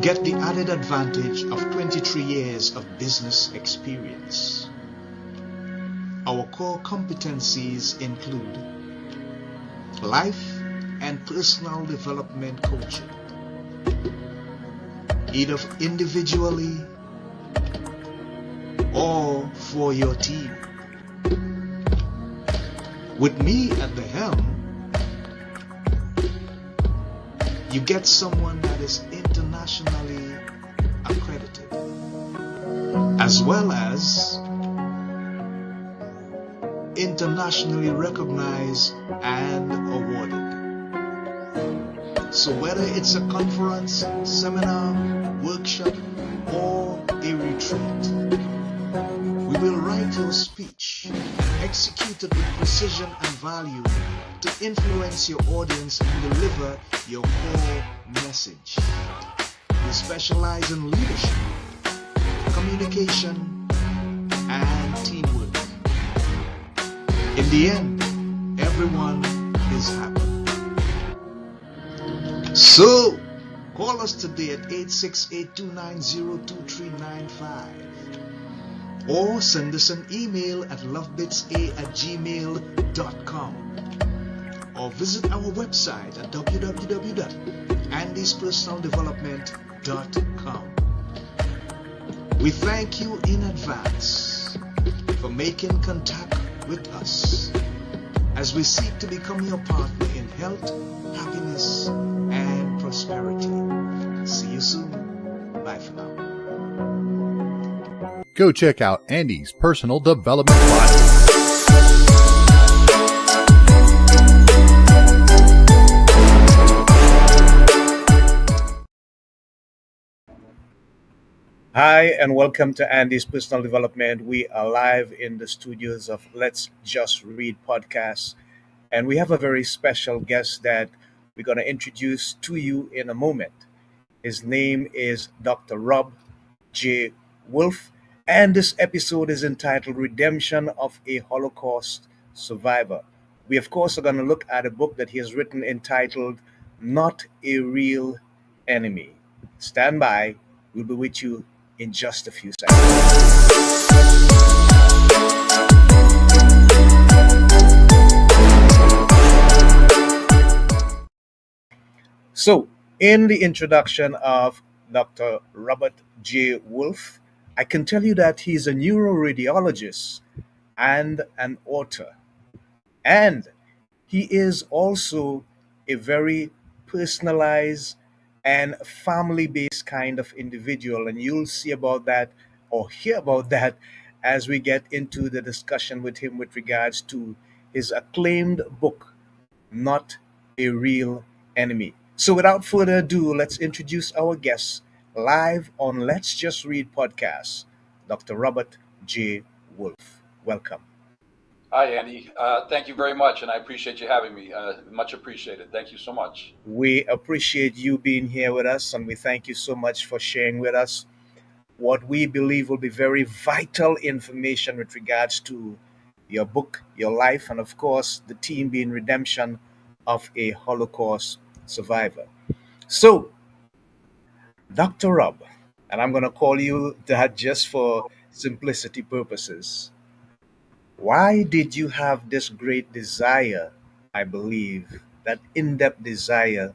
get the added advantage of 23 years of business experience. Our core competencies include life and personal development coaching, either individually or for your team. With me at the helm, you get someone that is internationally accredited, as well as internationally recognized and awarded. So whether it's a conference, seminar, workshop, or a retreat, we will write your speech, execute it with precision and value to influence your audience and deliver your core message. We specialize in leadership, communication, and teamwork. In the end, everyone is happy. So, call us today at 868-290-2395 or send us an email at lovebitsa@gmail.com or visit our website at www.andyspersonaldevelopment.com. We thank you in advance for making contact with us as we seek to become your partner in health, happiness, and prosperity. See you soon. Bye for now. Go check out Andy's Personal Development Live. Hi, and welcome to Andy's Personal Development. We are live in the studios of Let's Just Read podcast, and we have a very special guest that we're going to introduce to you in a moment. His name is Dr. Rob J. Wolf, and this episode is entitled Redemption of a Holocaust Survivor. We, of course, are going to look at a book that he has written entitled Not a Real Enemy. Stand by. We'll be with you in just a few seconds. So, in the introduction of Dr. Robert J. Wolf, I can tell you that he's a neuroradiologist and an author. And he is also a very personalized and family-based kind of individual. And you'll see about that or hear about that as we get into the discussion with him with regards to his acclaimed book, Not a Real Enemy. So without further ado, let's introduce our guest live on Let's Just Read podcast, Dr. Robert J. Wolf. Welcome. Hi, Andy. Thank you very much, and I appreciate you having me. Much appreciated. Thank you so much. We appreciate you being here with us, and we thank you so much for sharing with us what we believe will be very vital information with regards to your book, your life, and of course, the theme being redemption of a Holocaust survivor. So, Dr. Rob, and I'm going to call you that just for simplicity purposes. Why did you have this great desire, I believe, that in-depth desire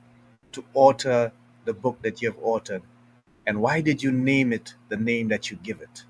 to author the book that you have authored? And why did you name it the name that you give it?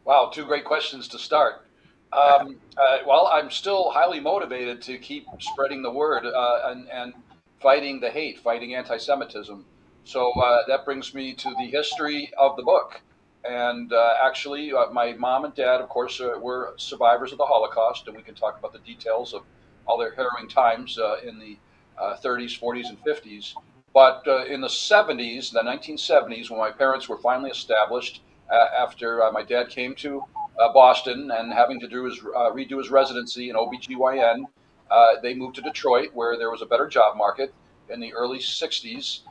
Wow, two great questions to start. Well, I'm still highly motivated to keep spreading the word and fighting the hate, fighting anti-Semitism. So that brings me to the history of the book. And actually, my mom and dad, of course, were survivors of the Holocaust, and we can talk about the details of all their harrowing times in the 30s, 40s, and 50s. But in the 70s, the 1970s, when my parents were finally established, after my dad came to Boston and having to redo his residency in OBGYN, they moved to Detroit, where there was a better job market. In the early 60s,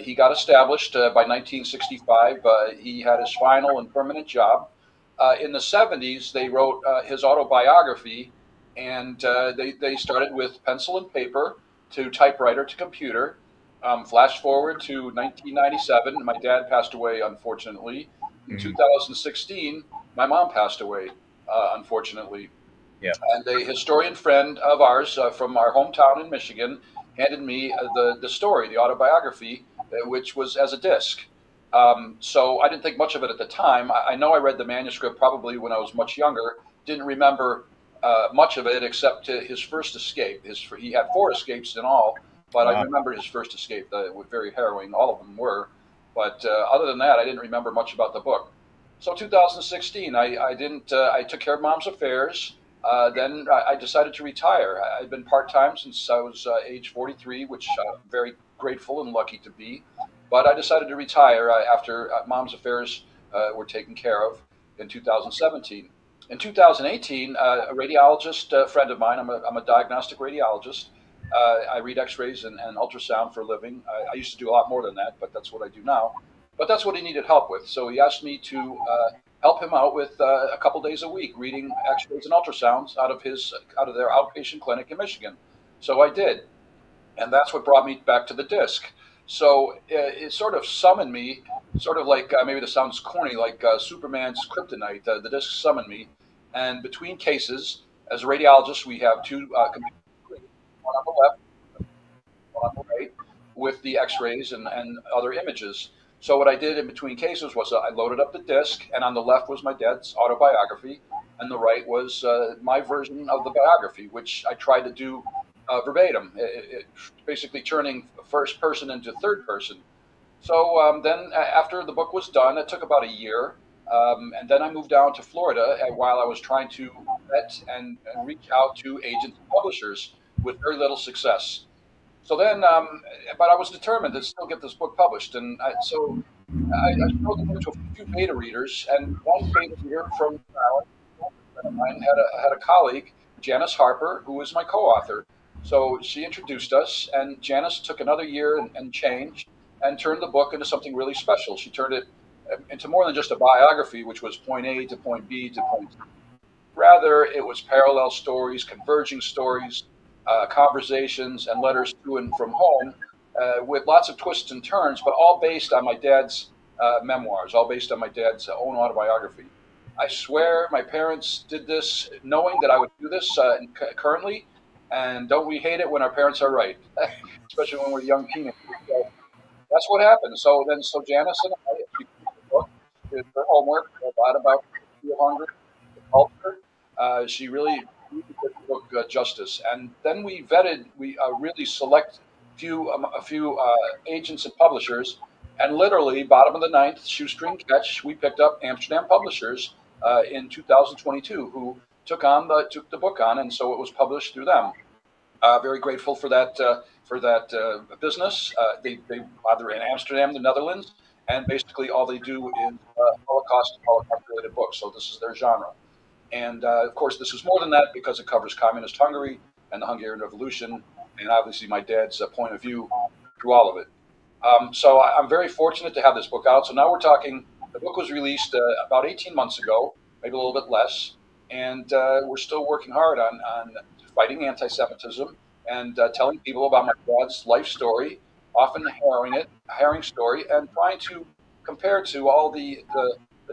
he got established. By 1965, he had his final and permanent job. In the 70s, they wrote his autobiography, and they started with pencil and paper to typewriter to computer. Flash forward to 1997. My dad passed away, unfortunately. In Mhm. 2016, my mom passed away, unfortunately. Yeah. And a historian friend of ours from our hometown in Michigan handed me the story, the autobiography, which was as a disc. So I didn't think much of it at the time. I know I read the manuscript probably when I was much younger. Didn't remember much of it except his first escape. He had four escapes in all, but I Wow. remember his first escape. That was very harrowing. All of them were, but other than that, I didn't remember much about the book. So 2016, I didn't. I took care of mom's affairs. Then I decided to retire. I'd been part time since I was age 43, which I'm very grateful and lucky to be. But I decided to retire after mom's affairs were taken care of in 2017. In 2018, a radiologist friend of mine, I'm a diagnostic radiologist. I read x rays and ultrasound for a living. I used to do a lot more than that, but that's what I do now. But that's what he needed help with. So he asked me to help him out with a couple days a week, reading X-rays and ultrasounds out of their outpatient clinic in Michigan. So I did, and that's what brought me back to the disc. So it sort of summoned me, sort of like maybe this sounds corny, like Superman's kryptonite. The disc summoned me, and between cases, as a radiologist, we have two computers, one on the left, one on the right, with the X-rays and other images. So what I did in between cases was I loaded up the disc, and on the left was my dad's autobiography, and the right was my version of the biography, which I tried to do verbatim, basically turning first person into third person. So then, after the book was done, it took about a year, and then I moved down to Florida while I was trying to vet and reach out to agents and publishers with very little success. So then, but I was determined to still get this book published, and I showed the book to a few beta readers, and one beta reader from Maryland, a friend of mine, had a colleague, Janice Harper, who was my co-author. So she introduced us, and Janice took another year and change, and turned the book into something really special. She turned it into more than just a biography, which was point A to point B to point C. Rather, it was parallel stories, converging stories, conversations, and letters to and from home, with lots of twists and turns, but all based on my dad's memoirs, all based on my dad's own autobiography. I swear my parents did this knowing that I would do this currently, and don't we hate it when our parents are right, especially when we're young teenagers. So that's what happened. So Janice and I, she finished the book, did her homework, a lot about the Hungary, the culture. She really did the book justice. And then we really select a few agents and publishers, and literally bottom of the ninth, shoestring catch, we picked up Amsterdam Publishers in 2022, who took the book on, and so it was published through them. Very grateful for that business. They they're in Amsterdam, the Netherlands, and basically all they do is Holocaust and Holocaust related books. So this is their genre. And of course, this is more than that because it covers communist Hungary and the Hungarian Revolution, and obviously my dad's point of view through all of it. So I'm very fortunate to have this book out. So now we're talking. The book was released about 18 months ago, maybe a little bit less, and we're still working hard on fighting anti-Semitism and telling people about my dad's life story, often harrowing story, and trying to compare to all the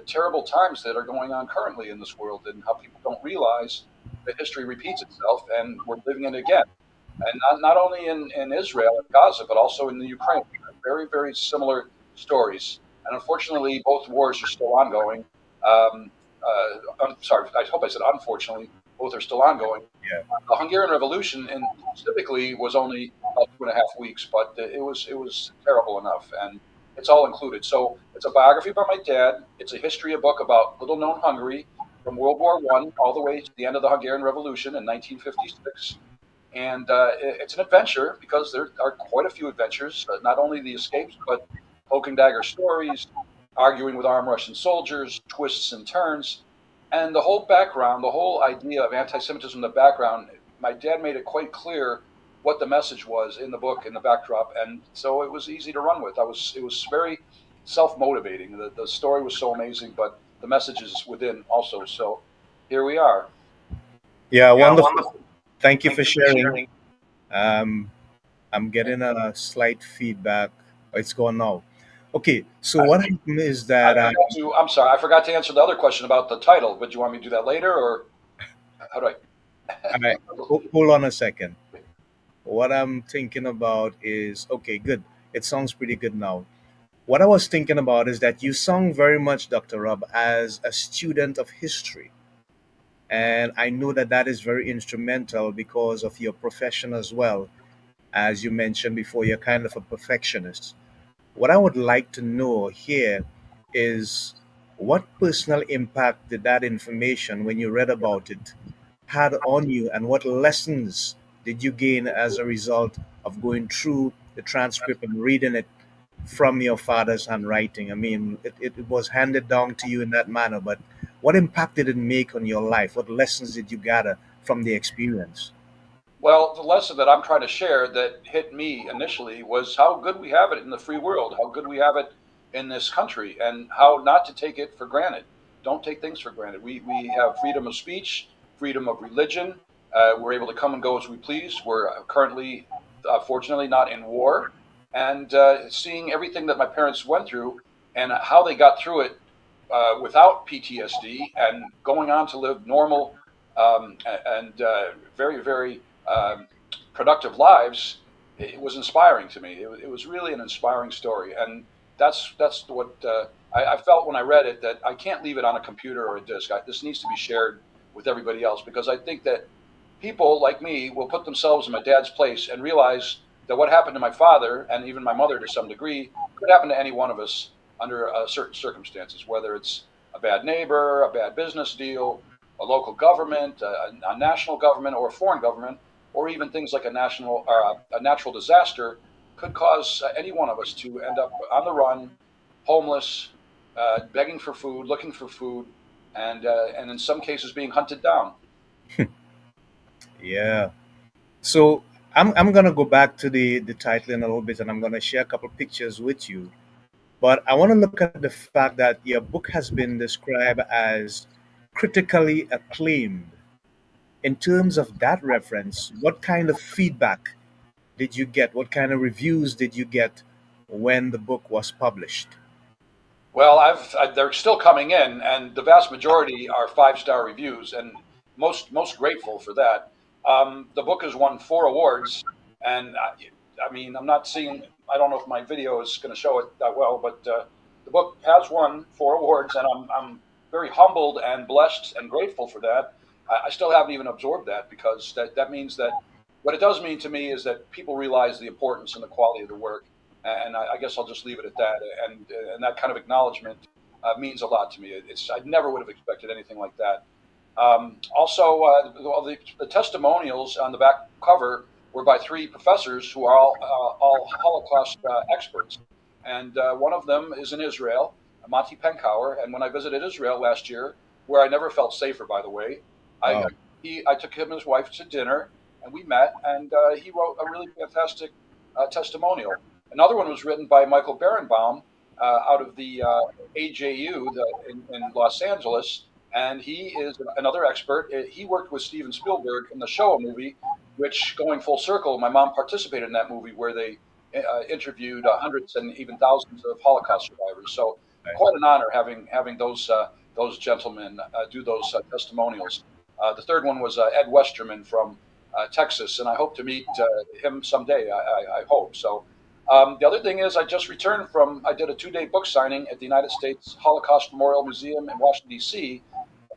terrible times that are going on currently in this world, and how people don't realize that history repeats itself and we're living it again. And not only in Israel and Gaza, but also in the Ukraine. Very, very similar stories. And unfortunately, both wars are still ongoing. I'm sorry, I hope I said unfortunately, both are still ongoing. Yeah. The Hungarian Revolution, and specifically, was only about 2.5 weeks, but it was terrible enough, and it's all included. So it's a biography by my dad. It's a history, a book about little-known Hungary from World War I all the way to the end of the Hungarian Revolution in 1956. And it's an adventure because there are quite a few adventures, not only the escapes, but cloak and dagger stories, arguing with armed Russian soldiers, twists and turns, and the whole background, the whole idea of anti-Semitism in the background. My dad made it quite clear what the message was in the book, in the backdrop, and so it was easy to run with. It was very self-motivating. The story was so amazing, but the message is within also. So here we are. Yeah, wonderful. Thank you for sharing. Um, I'm getting a slight feedback. Oh, it's gone now. Okay, so what happened is I that forgot to. I'm sorry. I forgot to answer the other question about the title. But you want me to do that later, or how do I? I hold on a second. What I'm thinking about is okay, good. It sounds pretty good now. What I was thinking about is that you sound very much, Dr. Rob, as a student of history. And I know that that is very instrumental because of your profession as well. As you mentioned before, you're kind of a perfectionist. What I would like to know here is what personal impact did that information, when you read about it, had on you, and what lessons did you gain as a result of going through the transcript and reading it from your father's handwriting? I mean, it was handed down to you in that manner, but what impact did it make on your life? What lessons did you gather from the experience? Well, the lesson that I'm trying to share that hit me initially was how good we have it in the free world, how good we have it in this country, and how not to take it for granted. Don't take things for granted. We have freedom of speech, freedom of religion. We're able to come and go as we please. We're currently, fortunately, not in war. And seeing everything that my parents went through and how they got through it without PTSD and going on to live normal and very, very productive lives, it was inspiring to me. It was really an inspiring story, and that's what I felt when I read it. That I can't leave it on a computer or a disk. This needs to be shared with everybody else because I think that people like me will put themselves in my dad's place and realize that what happened to my father and even my mother to some degree could happen to any one of us under certain circumstances, whether it's a bad neighbor, a bad business deal, a local government, a national government, or a foreign government, or even things like a national or a natural disaster could cause any one of us to end up on the run, homeless, begging for food, looking for food, and in some cases being hunted down. Yeah. So I'm gonna go back to the title in a little bit, and I'm gonna share a couple pictures with you. But I want to look at the fact that your book has been described as critically acclaimed. In terms of that reference, what kind of feedback did you get? What kind of reviews did you get when the book was published? Well, they're still coming in, and the vast majority are five-star reviews, and most grateful for that. The book has won four awards, and I mean, I'm not seeing. I don't know if my video is going to show it that well, but the book has won four awards, and I'm very humbled and blessed and grateful for that. I still haven't even absorbed that because that means that what it does mean to me is that people realize the importance and the quality of the work, and I guess I'll just leave it at that. And that kind of acknowledgement means a lot to me. I never would have expected anything like that. Also, the testimonials on the back cover were by three professors who are all Holocaust experts, and one of them is in Israel, Monty Penkower. And when I visited Israel last year, where I never felt safer, by the way, I Oh, I took him and his wife to dinner, and we met, and he wrote a really fantastic testimonial. Another one was written by Michael Berenbaum out of the AJU in Los Angeles, and he is another expert. He worked with Steven Spielberg in the Shoah movie, which, going full circle, my mom participated in that movie where they interviewed hundreds and even thousands of Holocaust survivors. So, right. quite an honor having those gentlemen do those testimonials. The third one was Ed Westerman from Texas, and I hope to meet him someday. I hope so. The other thing is, I just returned from, I did a 2-day book signing at the United States Holocaust Memorial Museum in Washington, D.C.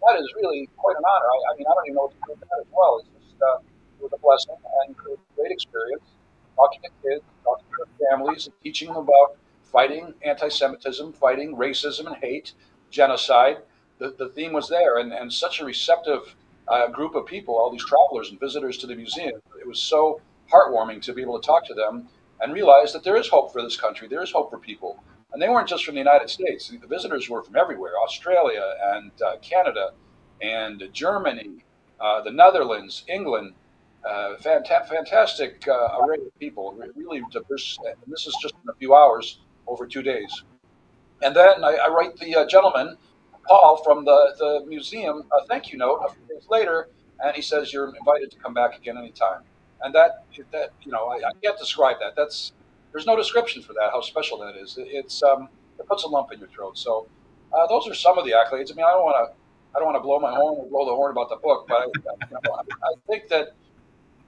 That is really quite an honor. I mean, I don't even know what to do with that as well. It's just, it was a blessing and it was a great experience talking to kids, talking to their families, and teaching them about fighting anti Semitism, fighting racism and hate, genocide. The theme was there, and such a receptive group of people, all these travelers and visitors to the museum. It was so heartwarming to be able to talk to them and realize that there is hope for this country. There is hope for people. And they weren't just from the United States. The visitors were from everywhere, Australia and Canada and Germany, the Netherlands, England. Fantastic array of people, really diverse. And this is just in a few hours over 2 days. And then I write the gentleman, Paul, from the museum, a thank you note a few days later, and he says, "You're invited to come back again anytime." and that I can't describe that. There's no description for that. How special that is. It puts a lump in your throat. So those are some of the accolades. I mean, I don't want to blow my horn or blow the horn about the book, but I think that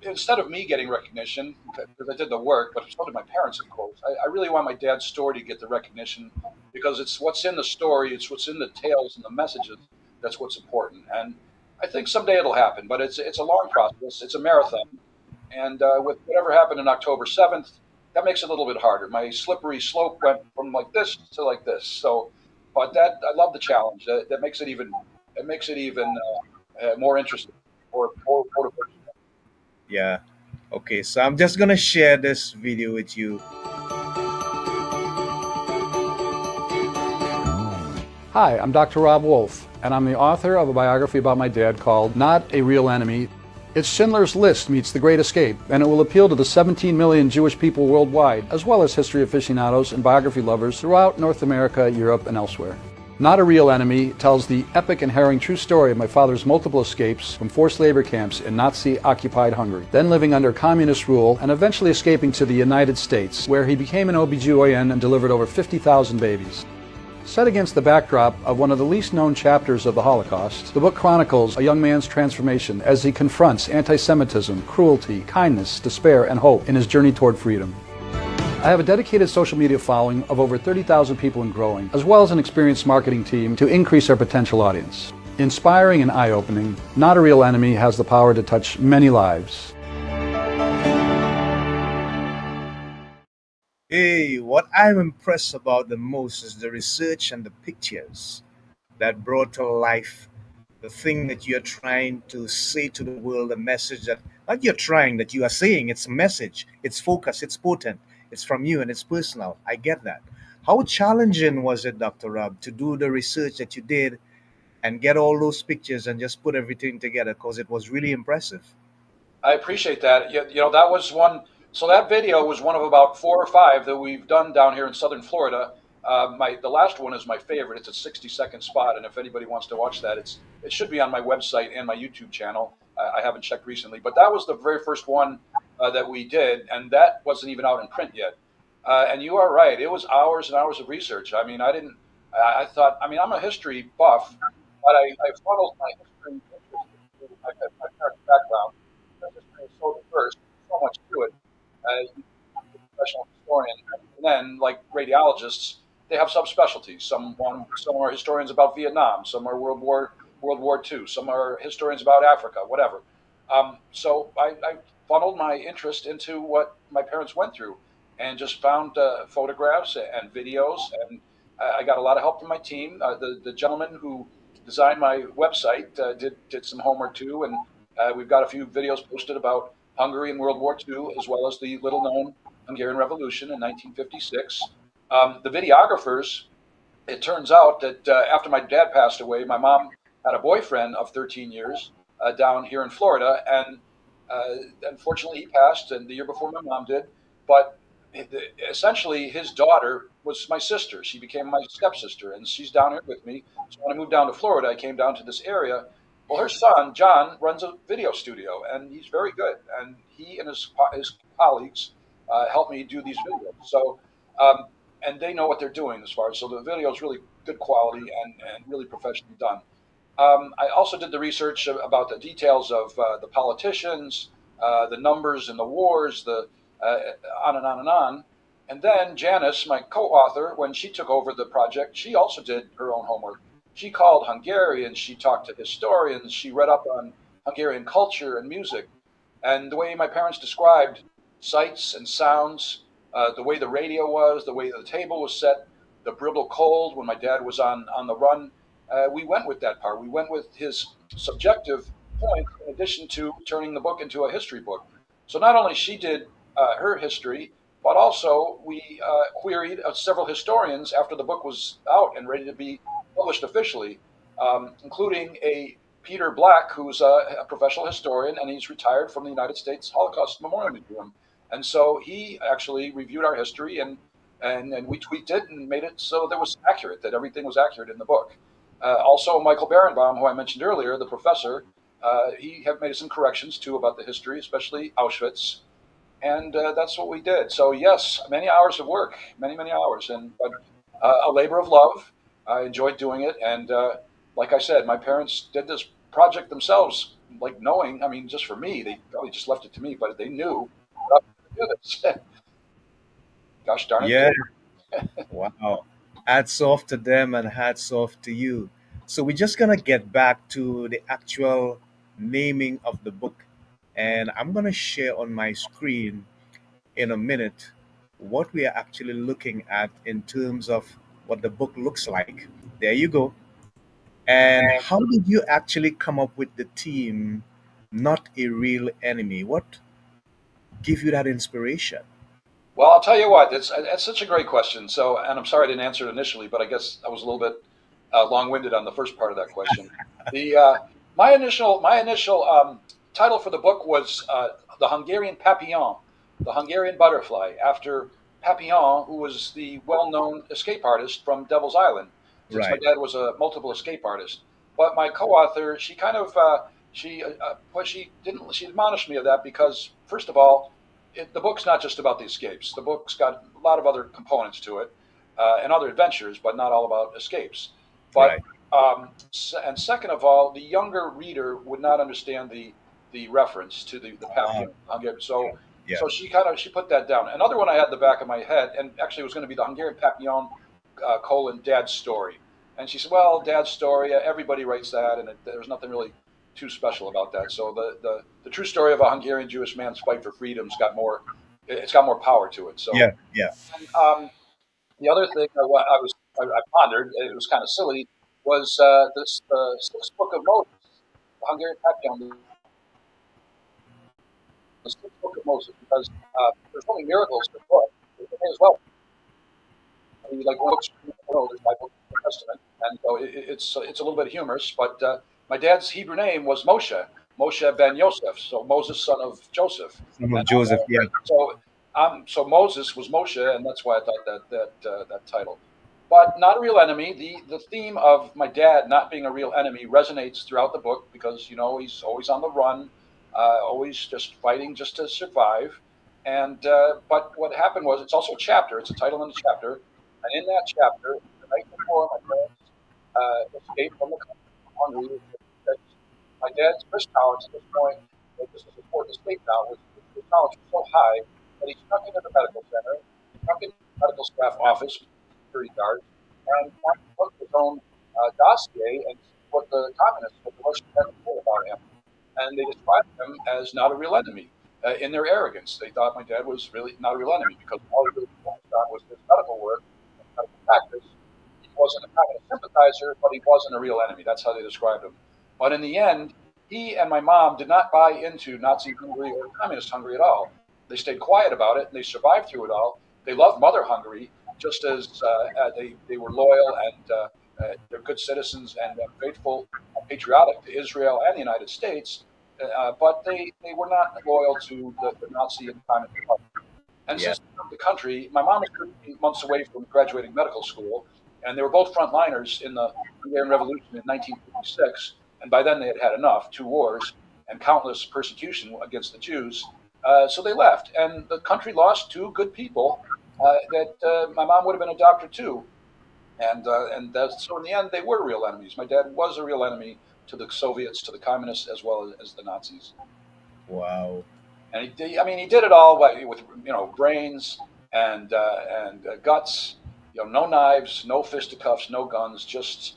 instead of me getting recognition, because I did the work, but so did my parents, of course. I really want my dad's story to get the recognition because it's what's in the story, it's what's in the tales and the messages that's what's important. And I think someday it'll happen, but it's a long process. It's a marathon, and with whatever happened in October 7th, that makes it a little bit harder. My slippery slope went from like this to like this. So, but that I love the challenge. That makes it even more interesting or more motivating. Yeah. Okay, so I'm just gonna share this video with you. Hi, I'm DrRobJWolf, and I'm the author of a biography about my dad called Not a Real Enemy. It's Schindler's List meets The Great Escape, and it will appeal to the 17 million Jewish people worldwide, as well as history aficionados and biography lovers throughout North America, Europe, and elsewhere. Not a Real Enemy tells the epic and harrowing true story of my father's multiple escapes from forced labor camps in Nazi-occupied Hungary, then living under communist rule and eventually escaping to the United States, where he became an OBGYN and delivered over 50,000 babies. Set against the backdrop of one of the least known chapters of the Holocaust, the book chronicles a young man's transformation as he confronts anti-Semitism, cruelty, kindness, despair, and hope in his journey toward freedom. I have a dedicated social media following of over 30,000 people and growing, as well as an experienced marketing team to increase our potential audience. Inspiring and eye-opening, Not a Real Enemy has the power to touch many lives. Hey, what I'm impressed about the most is the research and the pictures that brought to life the thing that you're trying to say to the world, a message that not you're trying, that you are saying. It's a message, it's focused, it's potent, it's from you, and it's personal. I get that. How challenging was it, Dr. Rob, to do the research that you did and get all those pictures and just put everything together? Because it was really impressive. I appreciate that. That was one. So that video was one of about 4 or 5 that we've done down here in Southern Florida. The last one is my favorite. It's a 60-second spot, and if anybody wants to watch that, it should be on my website and my YouTube channel. I haven't checked recently, but that was the very first one that we did, and that wasn't even out in print yet. And you are right; it was hours and hours of research. I mean, I didn't. I thought. I mean, I'm a history buff, but I funneled my history interest into my parents' background. The history is so diverse, so much to it. You become a professional historian, and then, like radiologists, they have subspecialties. Some are historians about Vietnam, some are World War II, some are historians about Africa, whatever. So I funneled my interest into what my parents went through, and just found photographs and videos, and I got a lot of help from my team. The gentleman who designed my website did some homework too, and we've got a few videos posted about Hungary in World War II, as well as the little-known Hungarian Revolution in 1956. The videographers, it turns out that after my dad passed away, my mom had a boyfriend of 13 years down here in Florida, and unfortunately he passed, and the year before my mom did. But essentially, his daughter was my sister. She became my stepsister, and she's down here with me. So when I moved down to Florida, I came down to this area. Well, her son, John, runs a video studio, and he's very good. And he and his colleagues help me do these videos. So, and they know what they're doing as far as, so the video is really good quality and really professionally done. I also did the research about the details of the politicians, the numbers in the wars, on and on and on. And then Janice, my co-author, when she took over the project, she also did her own homework. She called Hungarians, she talked to historians, she read up on Hungarian culture and music. And the way my parents described sights and sounds, the way the radio was, the way the table was set, the brutal cold when my dad was on the run, we went with that part. We went with his subjective point in addition to turning the book into a history book. So not only she did her history, but also we queried several historians after the book was out and ready to be published officially, including a Peter Black, who's a professional historian, and he's retired from the United States Holocaust Memorial Museum. And so he actually reviewed our history, and we tweaked it and made it so that it was accurate, that everything was accurate in the book. Also, Michael Berenbaum, who I mentioned earlier, the professor, He had made some corrections too about the history, especially Auschwitz, and that's what we did. So yes, many hours of work, many hours, and but a labor of love. I enjoyed doing it, and like I said, my parents did this project themselves, like knowing. I mean, just for me, they probably just left it to me, but they knew that I was going to do this. Gosh darn it, Yeah. did. Wow. Hats off to them and hats off to you. So we're just gonna get back to the actual naming of the book. And I'm gonna share on my screen in a minute what we are actually looking at in terms of what the book looks like. There you go. And how did you actually come up with the theme, not a real enemy? What give you that inspiration? Well, I'll tell you what, it's such a great question. So, and I'm sorry I didn't answer it initially, but I guess I was a little bit long-winded on the first part of that question. The my initial title for the book was the Hungarian Papillon, the Hungarian butterfly, after Papillon, who was the well-known escape artist from Devil's Island, since my Right, dad was a multiple escape artist. But my co-author, she kind of she didn't she admonished me of that because first of all, the book's not just about the escapes. The book's got a lot of other components to it and other adventures, but not all about escapes. But right. and second of all, the younger reader would not understand the reference to the Ah, Papillon Hungarian. So yeah. she put that down. Another one I had in the back of my head, and actually it was going to be the Hungarian Papillon colon Dad's story. And she said, "Well, Dad's story, everybody writes that, and there's nothing really too special about that." So the true story of a Hungarian Jewish man's fight for freedom's got more. It's got more power to it. So Yeah, yeah. the other thing I pondered, it was kind of silly, was this the sixth book of Moses, the Hungarian Papillon, the sixth book of Moses, because there's only miracles in the book. It may as well like books, there's Bible, Testament, and so it's a little bit humorous. But my dad's Hebrew name was Moshe, Moshe ben Yosef, so Moses, son of Joseph, Son of and Joseph, yeah. so Moses was Moshe, and that's why I thought that title. But not a real enemy. The theme of my dad not being a real enemy resonates throughout the book because he's always on the run, always just fighting just to survive. And but what happened was it's also a chapter. It's a title in a chapter, and in that chapter, the night before my parents escaped from the country from Hungary, my dad's risk tolerance at this point, this is his fourth escape now, was his tolerance was so high that he snuck into the medical center, snuck into the medical staff office, security guards, and took his own dossier and what the communists, what the Russians had to say about him. And they described him as not a real enemy. In their arrogance, they thought my dad was really not a real enemy because all he really focused on was his medical work and medical practice. He wasn't a communist sympathizer, but he wasn't a real enemy. That's how they described him. But in the end, he and my mom did not buy into Nazi Hungary or communist Hungary at all. They stayed quiet about it, and they survived through it all. They loved Mother Hungary, just as they were loyal and they're good citizens and grateful and patriotic to Israel and the United States. But they were not loyal to the Nazi and communist republic. And Yeah. since they left the country, my mom was 13 months away from graduating medical school, and they were both frontliners in the Hungarian Revolution in 1956. And by then they had had enough, 2 wars and countless persecution against the Jews. So they left, and the country lost 2 good people that my mom would have been a doctor too. So in the end, they were real enemies. My dad was a real enemy to the Soviets, to the communists, as well as the Nazis. Wow. And I mean, he did it all with brains and guts. No knives, no fisticuffs, no guns, just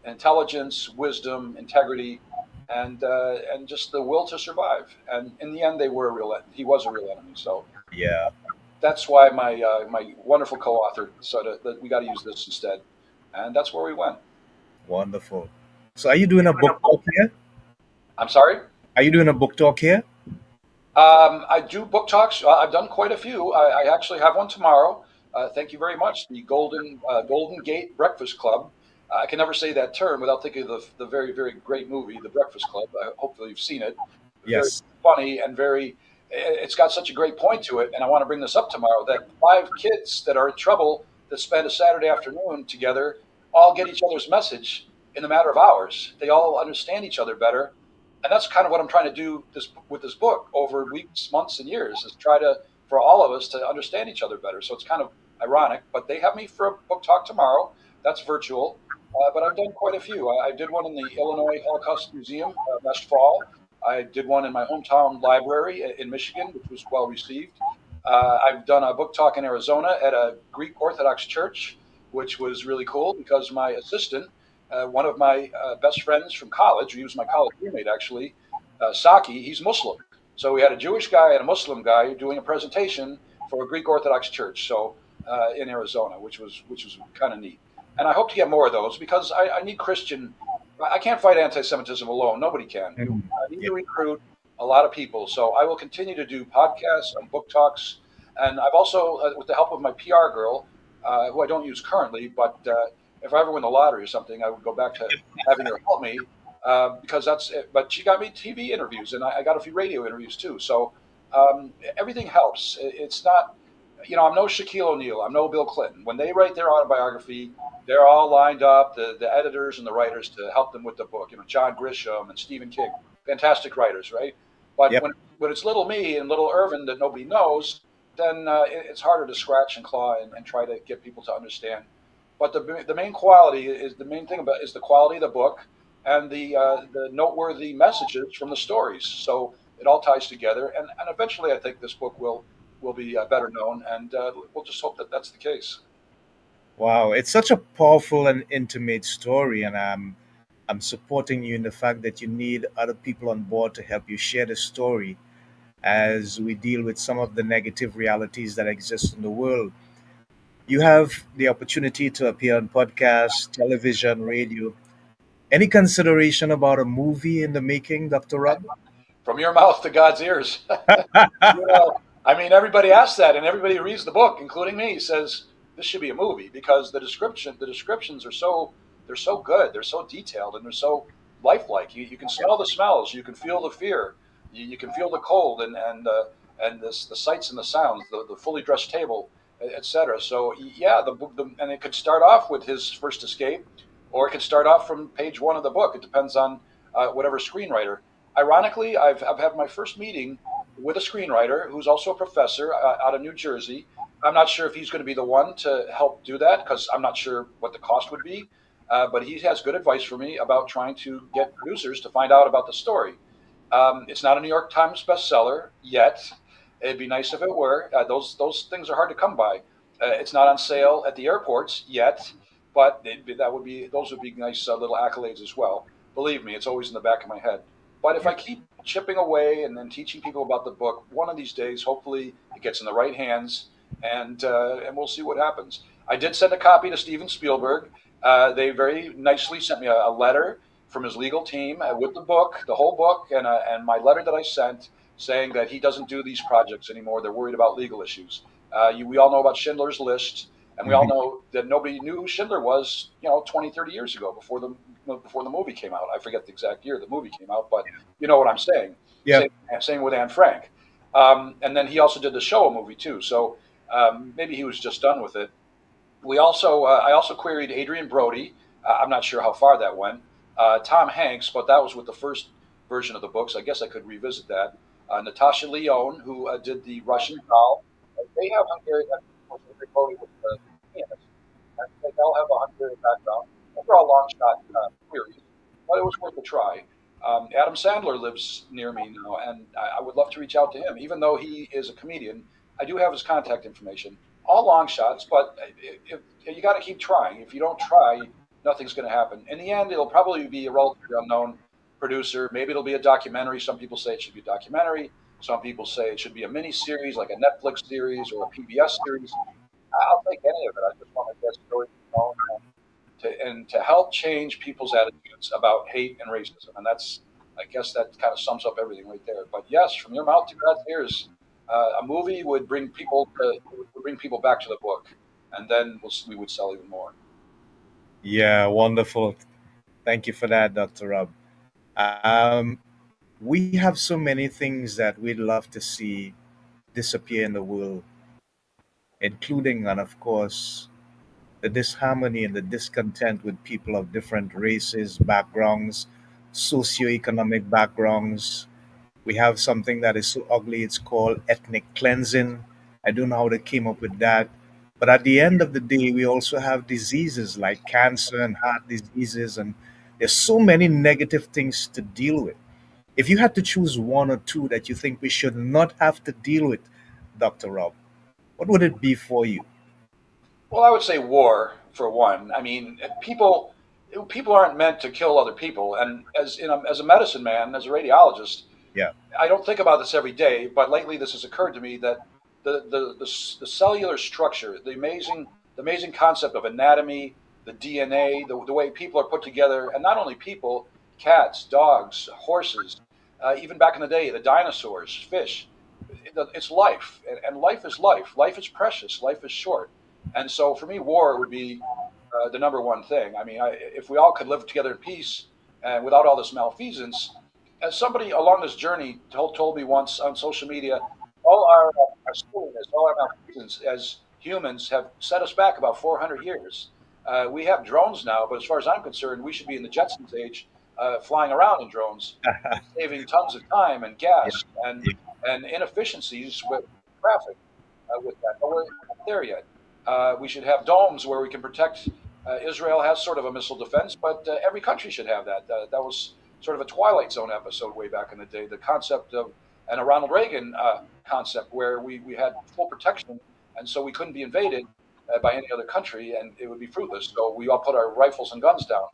intelligence, wisdom, integrity, and just the will to survive. And in the end, he was a real enemy. So Yeah. that's why my wonderful co-author said that we got to use this instead, and that's where we went. Wonderful. So are you doing a book talk here? I'm sorry. Are you doing a book talk here? I do book talks. I've done quite a few. I actually have one tomorrow. Thank you very much. The Golden Gate Breakfast Club. I can never say that term without thinking of the very, very great movie, The Breakfast Club. Hopefully you've seen it. Yes. Very funny and it's got such a great point to it. And I want to bring this up tomorrow, that 5 kids that are in trouble that spend a Saturday afternoon together all get each other's message in a matter of hours. They all understand each other better. And that's kind of what I'm trying to do with this book over weeks, months, and years, is try to for all of us to understand each other better. So it's kind of ironic, but they have me for a book talk tomorrow. That's virtual, but I've done quite a few. I did one in the Illinois Holocaust Museum last fall. I did one in my hometown library in Michigan, which was well received. I've done a book talk in Arizona at a Greek Orthodox church, which was really cool because my assistant, one of my best friends from college, he was my college roommate actually, Saki, he's Muslim. So we had a Jewish guy and a Muslim guy doing a presentation for a Greek Orthodox church, so in Arizona, which was kind of neat. And I hope to get more of those because I need Christian. I can't fight anti-Semitism alone. Nobody can. Mm. I need Yeah. to recruit a lot of people. So I will continue to do podcasts and book talks. And I've also, with the help of my PR girl, who I don't use currently, but if I ever win the lottery or something, I would go back to having her help me because that's it. But she got me TV interviews and I got a few radio interviews too. So everything helps. It's not, I'm no Shaquille O'Neal. I'm no Bill Clinton. When they write their autobiography, they're all lined up, the editors and the writers to help them with the book. John Grisham and Stephen King, fantastic writers, right? But Yep. when it's little me and little Irvin that nobody knows, then it's harder to scratch and claw and try to get people to understand. But the main quality is the main thing about is the quality of the book and the noteworthy messages from the stories. So it all ties together, and eventually I think this book will be better known, and we'll just hope that that's the case. Wow, it's such a powerful and intimate story, and I'm supporting you in the fact that you need other people on board to help you share the story as we deal with some of the negative realities that exist in the world. You have the opportunity to appear on podcasts, television, radio. Any consideration about a movie in the making, Dr. Rob? From your mouth to God's ears. I mean, everybody asks that, and everybody who reads the book, including me, says this should be a movie because the descriptions are they're so good, they're so detailed, and they're so lifelike. You can smell the smells, you can feel the fear, you can feel the cold, and the sights and the sounds, the fully dressed table, etc. So yeah, and it could start off with his first escape, or it could start off from page one of the book. It depends on whatever screenwriter. Ironically, I've had my first meeting with a screenwriter who's also a professor out of New Jersey. I'm not sure if he's going to be the one to help do that because I'm not sure what the cost would be. But he has good advice for me about trying to get producers to find out about the story. It's not a New York Times bestseller yet. It'd be nice if it were. Those things are hard to come by. It's not on sale at the airports yet, but those would be nice little accolades as well. Believe me, it's always in the back of my head. But if I keep chipping away and then teaching people about the book, one of these days, hopefully, it gets in the right hands, and we'll see what happens. I did send a copy to Steven Spielberg. They very nicely sent me a letter from his legal team with the book, the whole book, and my letter that I sent saying that he doesn't do these projects anymore. They're worried about legal issues. We all know about Schindler's List, and we all Mhm. know that nobody knew who Schindler was, 20, 30 years ago before the movie came out. I forget the exact year the movie came out, but you know what I'm saying. Yep. Same with Anne Frank. And then he also did the Showa movie too. So maybe he was just done with it. I also queried Adrian Brody. I'm not sure how far that went. Tom Hanks, but that was with the first version of the book, so I guess I could revisit that. Natasha Lyonne, who did the Russian doll. They have Hungarian. Adrian Brody was the pianist. And they'll have a Hungarian background. Those are all long shot queries, but it was worth a try. Adam Sandler lives near me now, and I would love to reach out to him. Even though he is a comedian, I do have his contact information. All long shots, but you got to keep trying. If you don't try, nothing's going to happen. In the end, it'll probably be a relatively unknown producer. Maybe it'll be a documentary. Some people say it should be a documentary. Some people say it should be a mini series, like a Netflix series or a PBS series. I'll take any of it. I just want to get stories known and to help change people's attitudes about hate and racism. And I guess that kind of sums up everything right there. But yes, from your mouth to God's ears, a movie would bring people back to the book, and then we would sell even more. Yeah, wonderful. Thank you for that, Dr. Rob. Um, we have so many things that we'd love to see disappear in the world, including, and of course, the disharmony and the discontent with people of different races, backgrounds, socioeconomic backgrounds. We have something that is so ugly, it's called ethnic cleansing. I don't know how they came up with that. But at the end of the day, we also have diseases like cancer and heart diseases, and there's so many negative things to deal with. If you had to choose one or two that you think we should not have to deal with, Dr. Rob, what would it be for you? Well, I would say war for one. I mean, people aren't meant to kill other people, and as a medicine man, as a radiologist, Yeah. I don't think about this every day, but lately this has occurred to me that the cellular structure, the amazing concept of anatomy, the DNA, the way people are put together, and not only people, cats, dogs, horses, even back in the day, the dinosaurs, fish. It's life, and life is life. Life is precious. Life is short, and so for me, war would be the number one thing. I mean, if we all could live together in peace and without all this malfeasance, as somebody along this journey told me once on social media, all our silliness, all our malfeasance as humans have set us back about 400 years. We have drones now, but as far as I'm concerned, we should be in the Jetsons age, flying around in drones, saving tons of time and Yeah. gas and inefficiencies with traffic with that. But we're not there yet. We should have domes where we can protect. Israel has sort of a missile defense, but every country should have that. That was sort of a Twilight Zone episode way back in the day. The concept of, and a Ronald Reagan concept where we had full protection, and so we couldn't be invaded by any other country, and it would be fruitless. So we all put our rifles and guns down.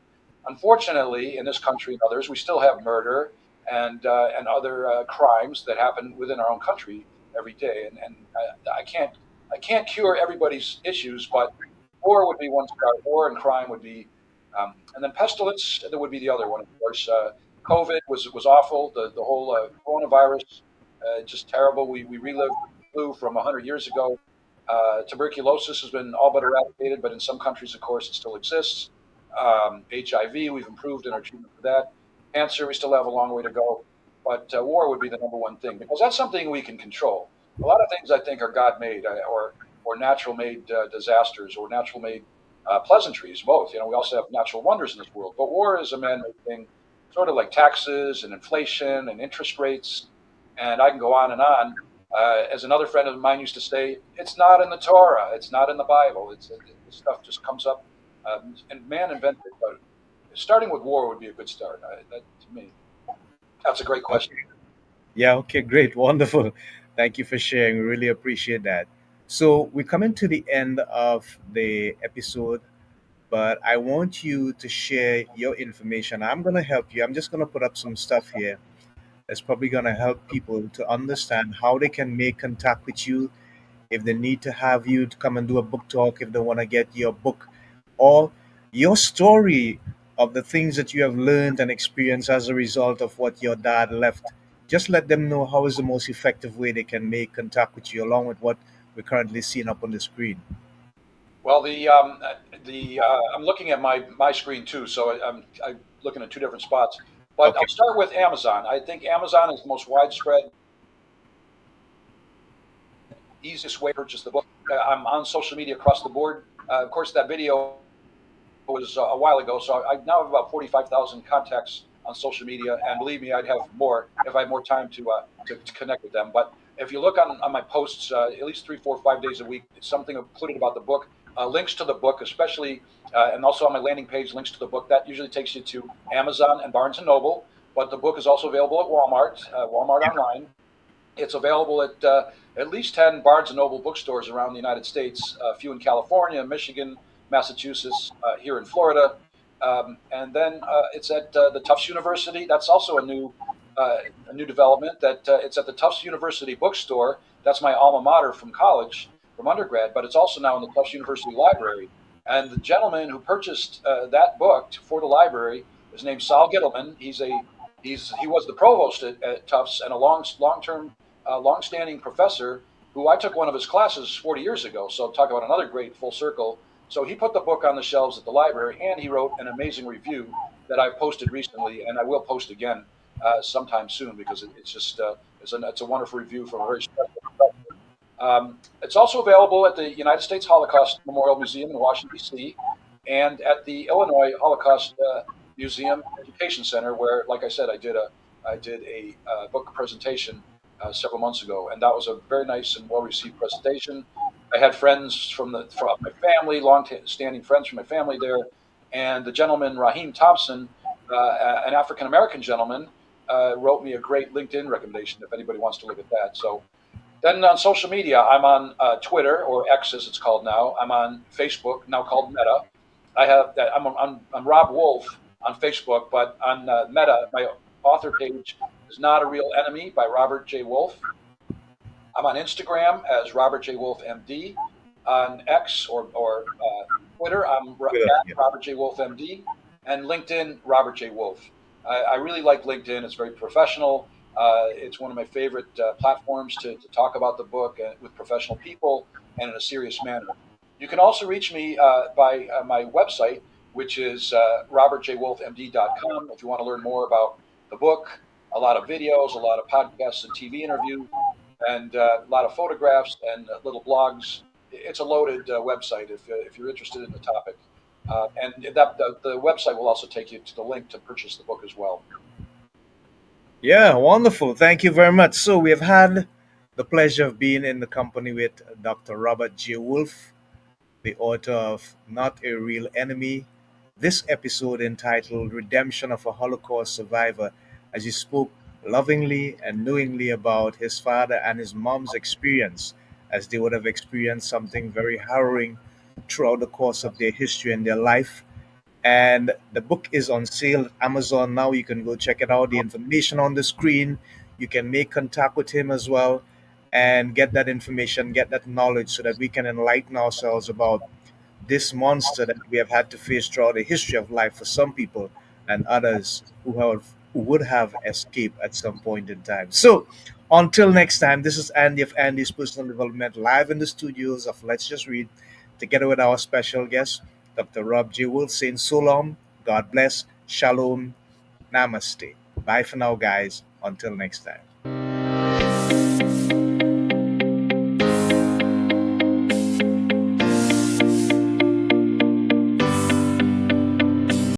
Unfortunately, in this country and others, we still have murder and other crimes that happen within our own country every day. And I can't cure everybody's issues, but war would be one start. War and crime would be, and then pestilence that would be the other one. Of course, COVID was awful. The whole coronavirus, just terrible. We relived flu from 100 years ago. Tuberculosis has been all but eradicated, but in some countries, of course, it still exists. HIV, we've improved in our treatment for that. Cancer, we still have a long way to go. But war would be the number one thing because that's something we can control. A lot of things I think are God-made or natural-made disasters or natural-made pleasantries, both. You know, we also have natural wonders in this world. But war is a man-made thing, sort of like taxes and inflation and interest rates. And I can go on and on. As another friend of mine used to say, it's not in the Torah. It's not in the Bible. This stuff just comes up and man invented it. But starting with war would be a good start. That, to me, that's a great question. Yeah, okay, great, wonderful. Thank you for sharing. We really appreciate that. So we're coming to the end of the episode, but I want you to share your information. I'm going to help you. I'm just going to put up some stuff here that's probably going to help people to understand how they can make contact with you if they need to have you to come and do a book talk, if they want to get your book or your story of the things that you have learned and experienced as a result of what your dad left. Just let them know how is the most effective way they can make contact with you, along with what we're currently seeing up on the screen. Well, I'm looking at my screen too, so I'm looking at two different spots. But Okay. I'll start with Amazon. I think Amazon is the most widespread, easiest way to purchase the book. I'm on social media across the board. Of course, that video was a while ago, so I now have about 45,000 contacts on social media, and believe me, I'd have more if I had more time to connect with them. But if you look on my posts, at least 3, 4, 5 days a week, it's something included about the book, links to the book, especially, and also on my landing page, links to the book. That usually takes you to Amazon and Barnes and Noble. But the book is also available at Walmart, Walmart online. It's available at least 10 Barnes and Noble bookstores around the United States, a few in California, Michigan, Massachusetts, here in Florida. And then it's at the Tufts University. That's also a new development. That it's at the Tufts University bookstore. That's my alma mater from college, from undergrad. But it's also now in the Tufts University library. And the gentleman who purchased that book for the library is named Saul Gittleman. He was the provost at Tufts and a long-standing professor who I took one of his classes 40 years ago. So talk about another great full circle. So he put the book on the shelves at the library, and he wrote an amazing review that I've posted recently, and I will post again sometime soon because it's a wonderful review from a very special professor. It's also available at the United States Holocaust Memorial Museum in Washington, D.C., and at the Illinois Holocaust Museum Education Center, where, like I said, I did a book presentation several months ago, and that was a very nice and well received presentation. I had friends from my family, long-standing friends from my family there, and the gentleman Raheem Thompson, an African American gentleman, wrote me a great LinkedIn recommendation. If anybody wants to look at that, so then on social media, I'm on Twitter, or X as it's called now. I'm on Facebook, now called Meta. I'm Rob Wolf on Facebook, but on Meta, my author page is Not a Real Enemy by Robert J. Wolf. I'm on Instagram as Robert J. Wolf MD. On X or Twitter, Good, at yeah. Robert J. Wolf MD. And LinkedIn, Robert J. Wolf. I really like LinkedIn. It's very professional. It's one of my favorite platforms to talk about the book with professional people and in a serious manner. You can also reach me by my website, which is robertjwolfmd.com, if you want to learn more about the book, a lot of videos, a lot of podcasts and TV interviews, and a lot of photographs and little blogs. It's a loaded website if you're interested in the topic. And the website will also take you to the link to purchase the book as well. Yeah, wonderful. Thank you very much. So we have had the pleasure of being in the company with Dr. Robert J. Wolf, the author of Not a Real Enemy. This episode entitled Redemption of a Holocaust Survivor, as he spoke lovingly and knowingly about his father and his mom's experience, as they would have experienced something very harrowing throughout the course of their history and their life. And the book is on sale at Amazon now. You can go check it out. The information on the screen. You can make contact with him as well and get that information, get that knowledge so that we can enlighten ourselves about this monster that we have had to face throughout the history of life for some people and others who would have escaped at some point in time. So until next time, this is Andy of Andy's Personal Development live in the studios of Let's Just Read, together with our special guest, Dr. Rob J. Wolf, saying so long, God bless, shalom, namaste. Bye for now, guys. Until next time.